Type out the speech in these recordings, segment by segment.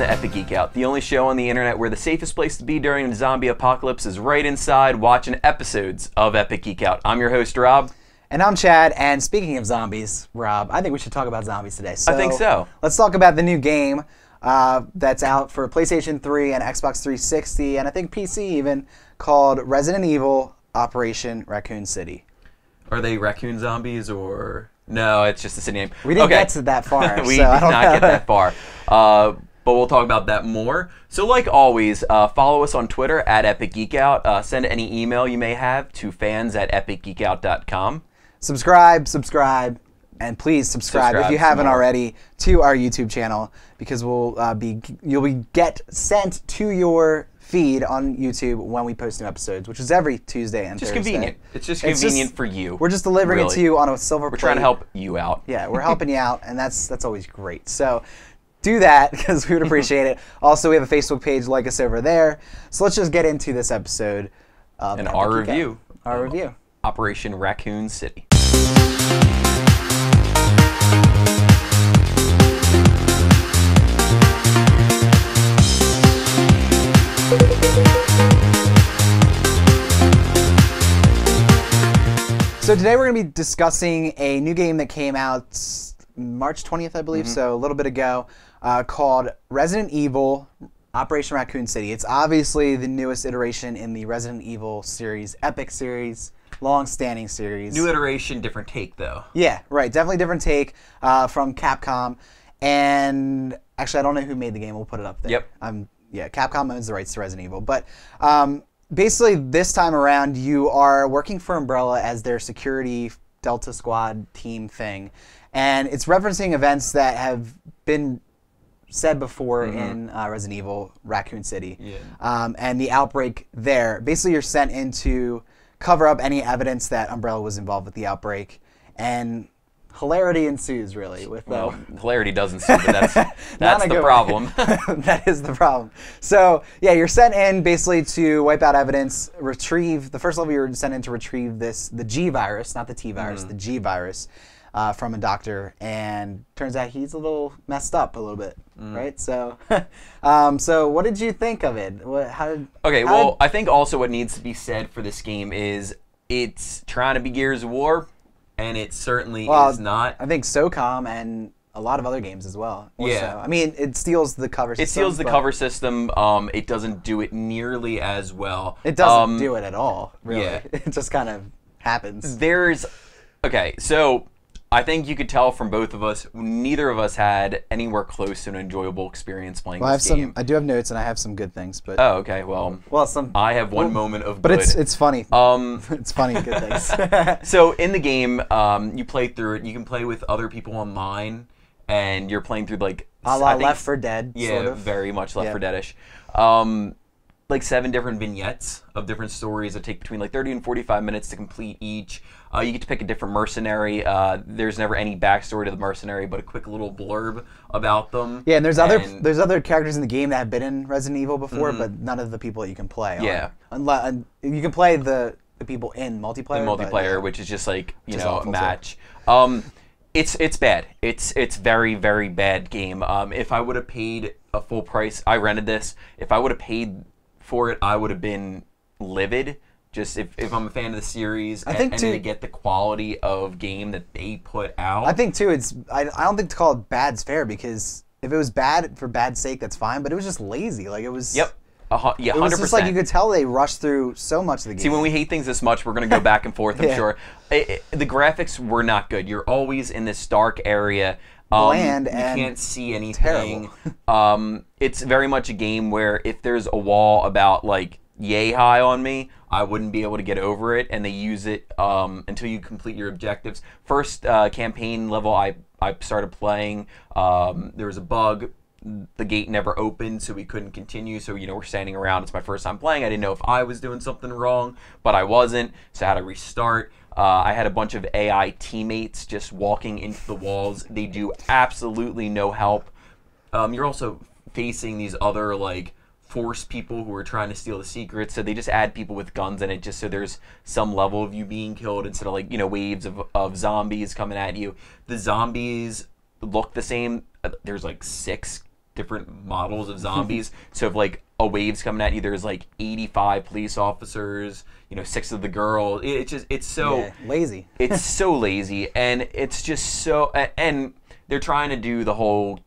to Epic Geek Out, the only show on the internet where the safest place to be during a zombie apocalypse is right inside watching episodes of Epic Geek Out. I'm your host, Rob. And I'm Chad, and speaking of zombies, Rob, I think we should talk about zombies today. I think so. Let's talk about the new game that's out for PlayStation 3 and Xbox 360, and I think PC even, called Resident Evil Operation Raccoon City. Are they raccoon zombies or... No, it's just a city name. We didn't get to that far. We so did not get that far. But we'll talk about that more. So like always, follow us on Twitter at Epic Geek Out. Send any email you may have to fans@epicgeekout.com. Subscribe, and please subscribe if you haven't already to our YouTube channel, because you'll get sent to your feed on YouTube when we post new episodes, which is every Tuesday and Thursday. Convenient. It's just convenient for you. We're just delivering it to you on a silver plate. We're trying to help you out. Yeah, we're helping you out, and that's always great. So do that, because we would appreciate it. Also, we have a Facebook page. Like us over there. So let's just get into this episode of and our review. Our review. Operation Raccoon City. So today we're going to be discussing a new game that came out March 20th, I believe, so a little bit ago, called Resident Evil Operation Raccoon City. It's obviously the newest iteration in the Resident Evil series, Epic series, long-standing series. New iteration, different take, though. Yeah, right. Definitely different take from Capcom. And actually, I don't know who made the game. We'll put it up there. Yep. Yeah, Capcom owns the rights to Resident Evil. But basically, this time around, you are working for Umbrella as their security Delta Squad team thing. And it's referencing events that have been said before in Resident Evil Raccoon City. Yeah. And the outbreak there. Basically, you're sent in to cover up any evidence that Umbrella was involved with the outbreak. And hilarity ensues, really. Well, hilarity doesn't ensue, but that's the problem. That is the problem. So, yeah, you're sent in basically to wipe out evidence, retrieve, the first level you're sent in to retrieve the G virus, not the T virus, the G virus, from a doctor, and turns out he's a little messed up a little bit, right? So, so what did you think of it? I think also what needs to be said for this game is it's trying to be Gears of War, and it certainly is not. I think SOCOM and a lot of other games as well. Yeah. So. I mean, it steals the cover system. It steals the cover system. It doesn't do it nearly as well. It doesn't do it at all, really. Yeah. It just kind of happens. Okay, so I think you could tell from both of us, neither of us had anywhere close to an enjoyable experience playing this game. I do have notes, and I have some good things, but oh, okay. Well, I have one moment of good. But it's funny. It's funny good things. So in the game, you play through it. You can play with other people online, and you're playing through like a la Left 4 Dead. Yeah, sort of. very much Left 4 Dead-ish. Like 7 different vignettes of different stories that take between like 30 and 45 minutes to complete each. You get to pick a different mercenary. There's never any backstory to the mercenary, but a quick little blurb about them. Yeah, and there's other characters in the game that have been in Resident Evil before, but none of the people that you can play. Yeah, you can play the people in multiplayer. In multiplayer, which is just like a match. Too. It's bad. It's very, very bad game. If I would have paid a full price, I rented this. If I would have paid for it, I would have been livid. Just if I'm a fan of the series, and to get the quality of game that they put out. I think too, I don't think to call it bad's fair, because if it was bad for bad's sake, that's fine. But it was just lazy. Like it was. Yep. Yeah, 100%. It was just like you could tell they rushed through so much of the game. See, when we hate things this much, we're going to go back and forth, I'm sure. The graphics were not good. You're always in this dark area. Bland you and can't see anything. Terrible. It's very much a game where if there's a wall about like yay high on me, I wouldn't be able to get over it, and they use it until you complete your objectives. First campaign level I started playing, there was a bug. The gate never opened, so we couldn't continue. So, we're standing around. It's my first time playing. I didn't know if I was doing something wrong, but I wasn't, so I had to restart. I had a bunch of AI teammates just walking into the walls. They do absolutely no help. You're also facing these other, like, force people who are trying to steal the secrets, so they just add people with guns in it just so there's some level of you being killed instead of, like, waves of zombies coming at you. The zombies look the same. There's, like, 6 different models of zombies. So if like a wave's coming at you, there's like 85 police officers, 6 of the girls. It's so lazy. It's so lazy, and it's just so, and they're trying to do the whole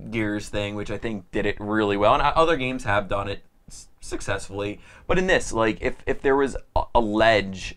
Gears thing, which I think did it really well, and other games have done it successfully. But in this, like, if there was a ledge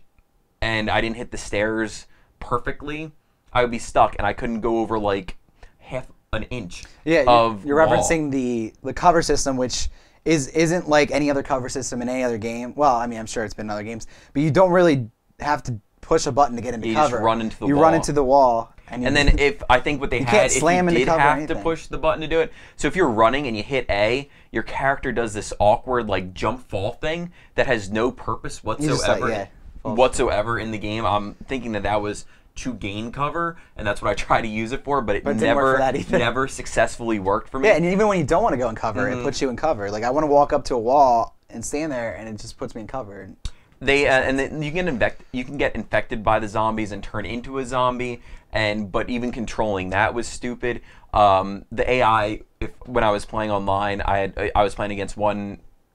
and I didn't hit the stairs perfectly, I would be stuck, and I couldn't go over like half an inch. Yeah, of you're referencing the cover system, which isn't like any other cover system in any other game. Well, I mean, I'm sure it's been in other games, but you don't really have to push a button to get into cover. You just run into the wall. You run into the wall. And then if I think what they had, if you did have to push the button to do it. So if you're running and you hit A, your character does this awkward like jump fall thing that has no purpose whatsoever whatsoever in the game. I'm thinking that was to gain cover, and that's what I try to use it for, but it never successfully worked for me. Yeah, and even when you don't want to go in cover, it puts you in cover. Like I want to walk up to a wall and stand there, and it just puts me in cover. And then you can get infected by the zombies and turn into a zombie, but even controlling that was stupid. The AI, when I was playing online, I was playing against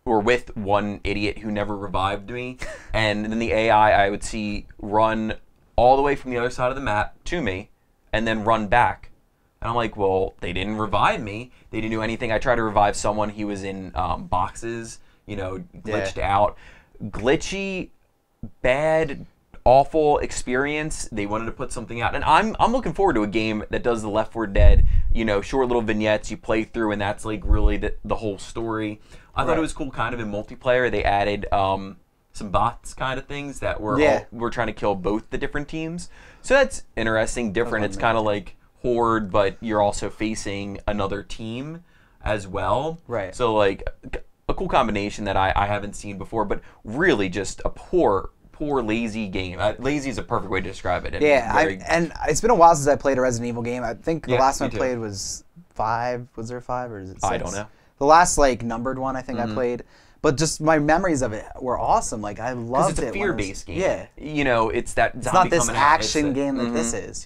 with one idiot who never revived me, and then the AI I would see run all the way from the other side of the map to me, and then run back. And I'm like, well, they didn't revive me. They didn't do anything. I tried to revive someone. He was in boxes, glitched out. Glitchy, bad, awful experience. They wanted to put something out, and I'm looking forward to a game that does the Left 4 Dead, short little vignettes you play through, and that's like really the whole story. I thought it was cool, kind of in multiplayer. They added some bots kind of things that were trying to kill both the different teams. So that's interesting, different. It's kind of like Horde, but you're also facing another team as well. Right. So like a cool combination that I haven't seen before, but really just a poor, lazy game. Lazy is a perfect way to describe it. And it's been a while since I played a Resident Evil game. I think the last one I played was 5. Was there 5 or is it 6? I don't know. The last like numbered one I think I played. But just my memories of it were awesome. Like I loved it. It's a fear-based game. Yeah. It's that zombie it's not this coming action game that this is,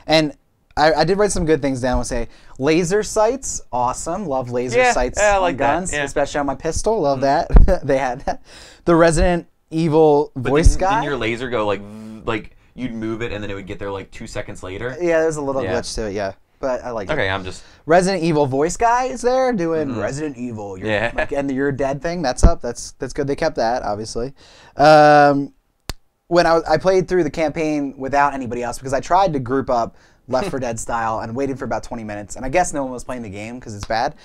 And I did write some good things down. I would say laser sights, awesome. Love laser sights on guns, especially on my pistol. Love that. They had that. The Resident Evil voice guy. Didn't your laser go like you'd move it and then it would get there like 2 seconds later? Yeah, there's a little glitch to it. Yeah, but I like it. Okay, I'm just Resident Evil voice guy is there doing Resident Evil. And your dead thing. That's up. That's good. They kept that obviously. When I played through the campaign without anybody else because I tried to group up Left 4 Dead style and waited for about 20 minutes. And I guess no one was playing the game because it's bad.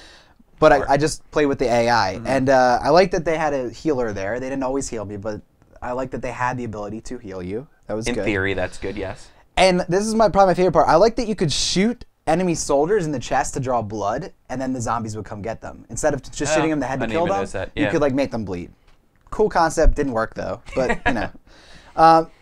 But I just played with the AI. And I like that they had a healer there. They didn't always heal me, but I like that they had the ability to heal you. That was good. In theory, that's good, yes. And this is probably my favorite part. I like that you could shoot enemy soldiers in the chest to draw blood, and then the zombies would come get them. Instead of just shooting them in the head to kill them, you could like make them bleed. Cool concept. Didn't work though, but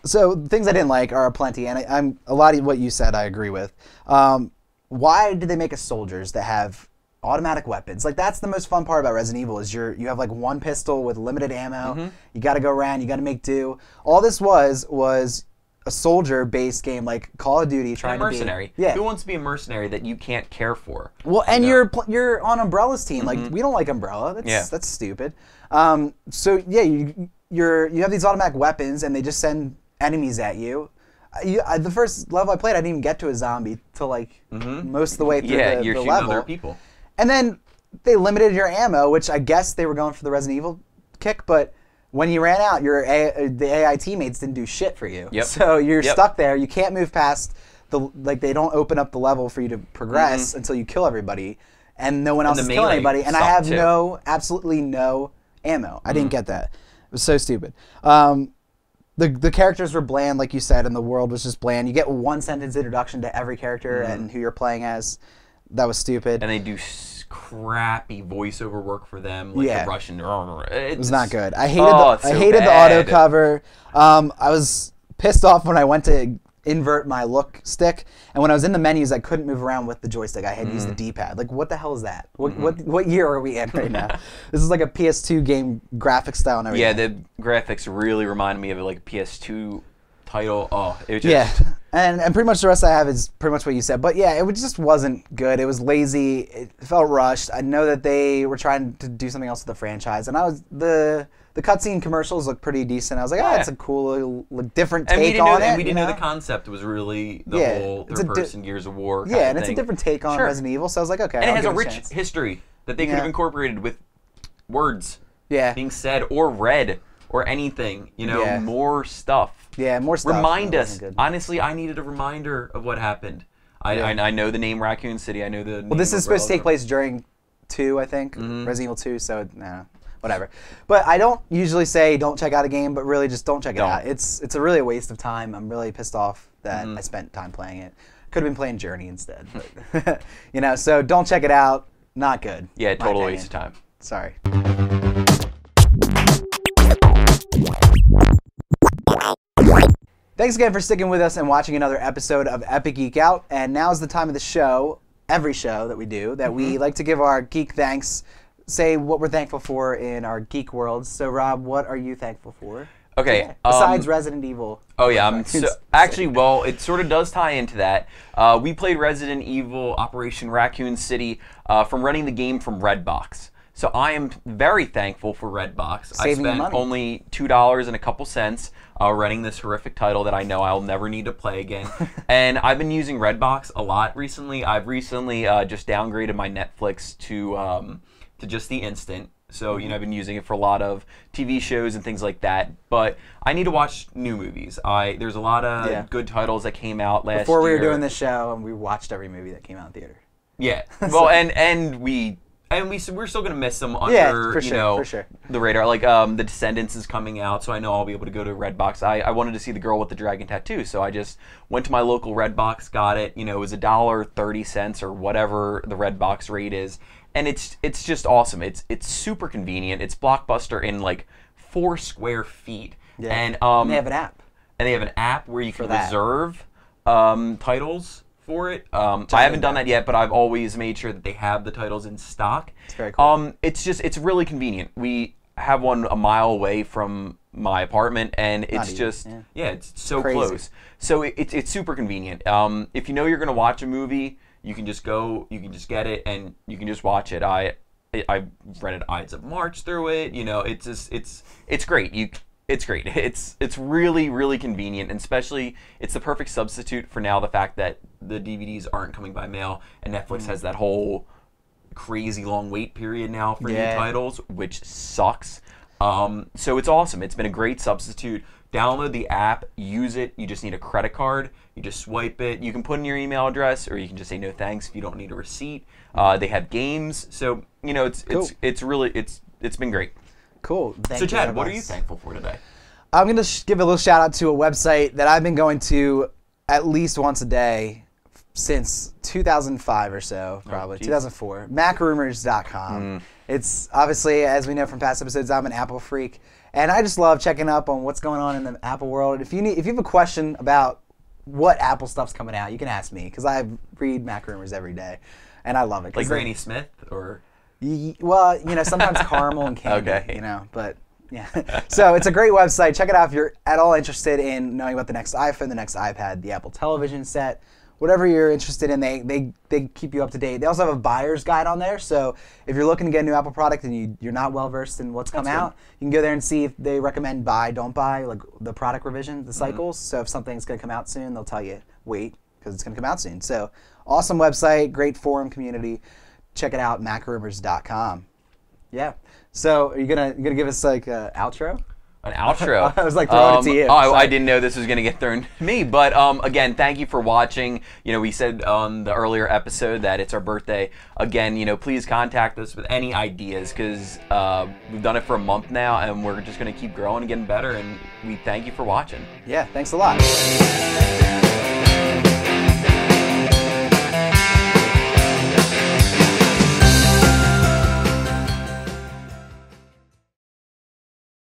So things I didn't like are plenty, and I'm a lot of what you said I agree with. Why did they make us soldiers that have automatic weapons? Like that's the most fun part about Resident Evil is you have like one pistol with limited ammo. You got to go around. You got to make do. All this was a soldier-based game like Call of Duty trying to be mercenary. Who wants to be a mercenary that you can't care for? Well, and you're on Umbrella's team. Like we don't like Umbrella. That's stupid. So yeah, you have these automatic weapons and they just send enemies at you. The first level I played, I didn't even get to a zombie till like most of the way through the you're shooting level. Other people. And then they limited your ammo, which I guess they were going for the Resident Evil kick, but when you ran out, the AI teammates didn't do shit for you. So you're stuck there. You can't move past they don't open up the level for you to progress until you kill everybody, and no one else is killing anybody. And I have absolutely no ammo. I didn't get that. It was so stupid. The characters were bland, like you said, and the world was just bland. You get one sentence introduction to every character and who you're playing as. That was stupid. And they do crappy voiceover work for them, like the Russian. It was not good. I hated the auto cover. I was pissed off when I went to invert my look stick, and when I was in the menus, I couldn't move around with the joystick. I had to use the D-pad. Like, what the hell is that? What year are we in right now? This is like a PS2 game graphic style and everything. Yeah, the graphics really reminded me of like a PS2 title. Oh, it was just And pretty much the rest I have is pretty much what you said. But yeah, it just wasn't good. It was lazy. It felt rushed. I know that they were trying to do something else with the franchise, and the cutscene commercials looked pretty decent. I was like, oh, it's a cool, different take on it. And we didn't know the concept was really the whole third-person Gears of War kind of and it's a different take on Resident Evil. So I was like, okay. And it has a rich history that they could have incorporated with words being said or read or anything. You know, more stuff. Yeah, more stuff. Remind us. Honestly, I needed a reminder of what happened. I know the name Raccoon City. I know the name this is supposed to take place during 2, I think. Resident Evil 2, so whatever. But I don't usually say don't check out a game, but really just don't check it out. It's a really a waste of time. I'm really pissed off that I spent time playing it. Could have been playing Journey instead. But you know, so don't check it out. Not good. Yeah, total waste of time. Sorry. Thanks again for sticking with us and watching another episode of Epic Geek Out. And now's the time of the show, every show that we do, that we like to give our geek thanks, say what we're thankful for in our geek worlds. So, Rob, what are you thankful for? Okay. Besides Resident Evil. Oh, yeah. Actually, well, it sort of does tie into that. We played Resident Evil Operation Raccoon City from running the game from Redbox. So I am very thankful for Redbox. Saving I spent money. only $2 and a couple cents running this horrific title that I know I'll never need to play again. And I've been using Redbox a lot recently. I've recently just downgraded my Netflix to just the instant. So, you know, I've been using it for a lot of TV shows and things like that. But I need to watch new movies. There's a lot of good titles that came out last year. Before we were doing this show, and we watched every movie that came out in theater. Yeah. Well, we're still gonna miss them under the radar. Like The Descendants is coming out, so I know I'll be able to go to Redbox. I wanted to see The Girl with the Dragon Tattoo, so I just went to my local Redbox, got it. You know, it was $1.30 or whatever the Redbox rate is, and it's just awesome. It's super convenient. It's Blockbuster in like 4 square feet. Yeah. And they have an app. And they have an app where you can reserve titles for it. I haven't done that yet, but I've always made sure that they have the titles in stock. It's very cool. It's really convenient. We have one a mile away from my apartment, and it's it's so close. So it's super convenient. If you know you're gonna watch a movie, you can just go, you can just get it, and you can just watch it. I rented Ides of March through it. You know, it's great. It's great. It's really, really convenient, and especially it's the perfect substitute for now the fact that the DVDs aren't coming by mail, and Netflix has that whole crazy long wait period now for new titles, which sucks. So it's awesome. It's been a great substitute. Download the app, use it. You just need a credit card. You just swipe it. You can put in your email address, or you can just say no thanks if you don't need a receipt. They have games, so you know it's been great. Cool. So, Chad, what are you thankful for today? I'm going to give a little shout out to a website that I've been going to at least once a day since 2005 or so, probably 2004. MacRumors.com. It's obviously, as we know from past episodes, I'm an Apple freak, and I just love checking up on what's going on in the Apple world. If you have a question about what Apple stuff's coming out, you can ask me because I read Mac Rumors every day, and I love it. Like Granny Smith, or well, you know, sometimes caramel and candy, you know, but yeah. So it's a great website. Check it out if you're at all interested in knowing about the next iPhone, the next iPad, the Apple television set, whatever you're interested in. They keep you up to date. They also have a buyer's guide on there, so if you're looking to get a new Apple product and you're not well versed in what's come out, you can go there and see if they recommend buy, don't buy, like the product revision, the cycles. So if something's going to come out soon, they'll tell you wait because it's going to come out soon. So awesome website, great forum community. Check it out, macrumors.com. Yeah. So are you gonna give us like an outro? An outro? I was like throwing it to you. Oh, I didn't know this was gonna get thrown to me. But again, thank you for watching. You know, we said on the earlier episode that it's our birthday. Again, you know, please contact us with any ideas because we've done it for a month now, and we're just gonna keep growing and getting better. And we thank you for watching. Yeah. Thanks a lot.